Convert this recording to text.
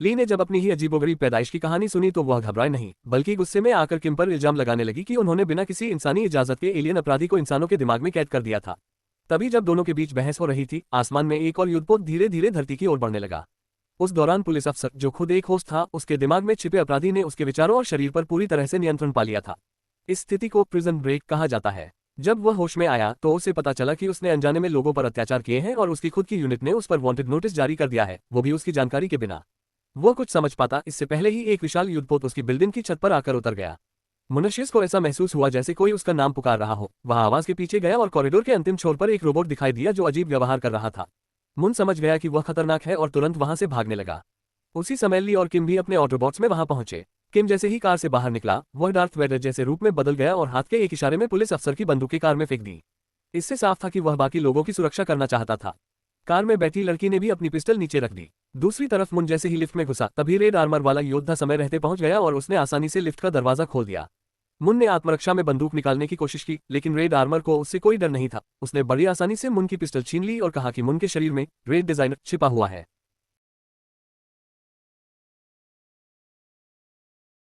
ली ने जब अपनी ही अजीबोगरीब पैदाइश की कहानी सुनी तो वह घबराए नहीं, बल्कि गुस्से में आकर किम पर इल्जाम लगाने लगी कि उन्होंने बिना किसी इंसानी इजाजत के एलियन अपराधी को इंसानों के दिमाग में कैद कर दिया था। तभी जब दोनों के बीच बहस हो रही थी, आसमान में एक और युद्धपोत धीरे धीरे धरती की ओर बढ़ने लगा। उस दौरान पुलिस अफसर, जो खुद एक होस्ट था, उसके दिमाग में छिपे अपराधी ने उसके विचारों और शरीर पर पूरी तरह से नियंत्रण पा लिया था। इस स्थिति को प्रिजन ब्रेक कहा जाता है। जब वह होश में आया तो उसे पता चला कि उसने अनजाने में लोगों पर अत्याचार किए हैं और उसकी खुद की यूनिट ने उस पर वांटेड नोटिस जारी कर दिया है, वो भी उसकी जानकारी के बिना। वो कुछ समझ पाता इससे पहले ही एक विशाल युद्धपोत उसकी बिल्डिंग की छत पर आकर उतर गया। मुनशियस को ऐसा महसूस हुआ जैसे कोई उसका नाम पुकार रहा हो। वह आवाज के पीछे गया और कॉरिडोर के अंतिम छोर पर एक रोबोट दिखाई दिया जो अजीब व्यवहार कर रहा था। मुन समझ गया कि वह खतरनाक है और तुरंत वहां से भागने लगा। उसी समय ली और किम भी अपने ऑटोबॉट्स में वहां पहुंचे। किम जैसे ही कार से बाहर निकला, वह डार्थ वेडर जैसे रूप में बदल गया और हाथ के एक इशारे में पुलिस अफसर की बंदूकें कार में फेंक दी। इससे साफ था कि वह बाकी लोगों की सुरक्षा करना चाहता था। कार में बैठी लड़की ने भी अपनी पिस्टल नीचे रख दी। दूसरी तरफ मुन जैसे ही लिफ्ट में घुसा, तभी रेड आर्मर वाला योद्धा समय रहते पहुंच गया और उसने आसानी से लिफ्ट का दरवाजा खोल दिया। मुन ने आत्मरक्षा में बंदूक निकालने की कोशिश की, लेकिन रेड आर्मर को उससे कोई डर नहीं था। उसने बड़ी आसानी से मुन की पिस्टल छीन ली और कहा कि मुन के शरीर में रेड डिजाइनर छिपा हुआ है।